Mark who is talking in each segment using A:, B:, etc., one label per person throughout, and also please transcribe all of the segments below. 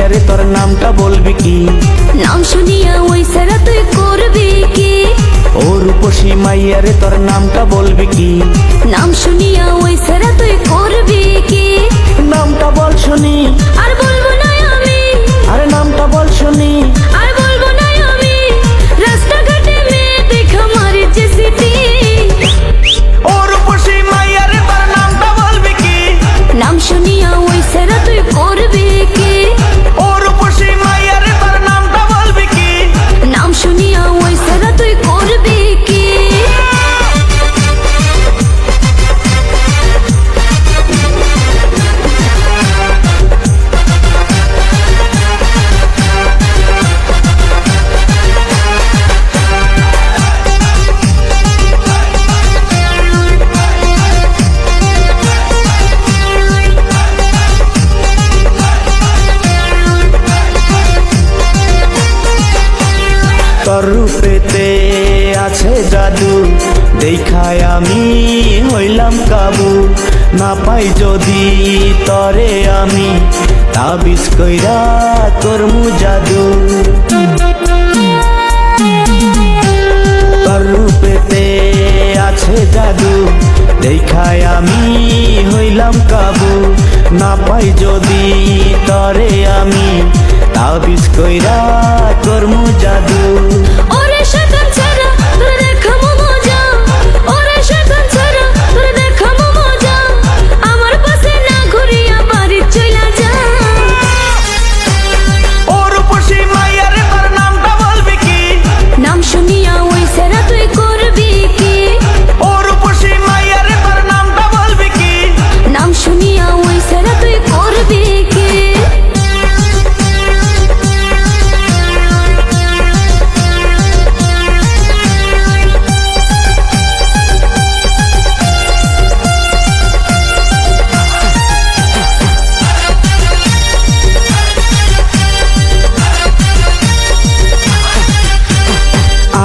A: মাইয়ারে তোর নামটা বলবি কি?
B: নাম শুনিয়া ওই সারা তুই করবি কি?
A: ও রূপসী মাইয়ারে তোর নামটা বলবি কি?
B: নাম শুনিয়া ওই সারা তুই করবি কি?
A: নামটা বল শুনি।
B: আর বলবো না আমি।
A: আরে নামটা বল শুনি।
B: আর বলবো না আমি। রাস্তাঘাটে মেয়ে দেখা মারি যে সিটি।
A: ও রূপসী মাইয়ারে তোর নামটা বলবি কি?
B: নাম শুনিয়া ওই সারা তুই করবি কি?
A: ও রূপসী মাইয়ারে তোর নামটা বলবি কি?
B: নাম শুনিয়া ওই সারা তুই করবি কি?
A: তোর রূপেতে আছে জাদু, দেখায় আমি হইলাম কাবু। না পাই যদি তরে আমি, তাবিজ কইরা করমু জাদু। তোর রূপেতে আছে জাদু, দেখায় আমি হইলাম কাবু। না পাই যদি তরে আমি, তাবিজ কইরা করমু জাদু।
B: ওরে শয়তান ছাড়া তোর দেখাবো মজা। ওরে শয়তান ছাড়া তোর দেখাবো মজা। আমার পাশে না ঘুরিয়া বাড়ি চইলা যা।
A: ও রূপসী মাইয়ারে তোর নামটা বলবি কি?
B: নাম শুনিয়া ওই সারা তুই করবি কি?
A: ও রূপসী মাইয়ারে তোর নামটা বলবি কি?
B: নাম শুনিয়া ওই সারা তুই করবি কি?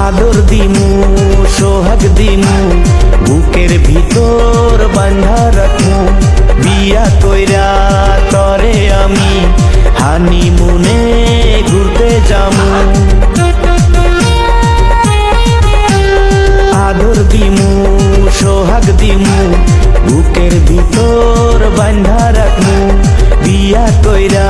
A: আদর দিমু সোহাগ দিমু, বুকের ভিতর বান্ধা রাখমু। বিয়া কইরা তরে আমি হানিমুনে ঘুরতে যামু। আদর দিমু সোহাগ দিমু, বুকের ভিতর বান্ধা রাখমু। বিয়া কইরা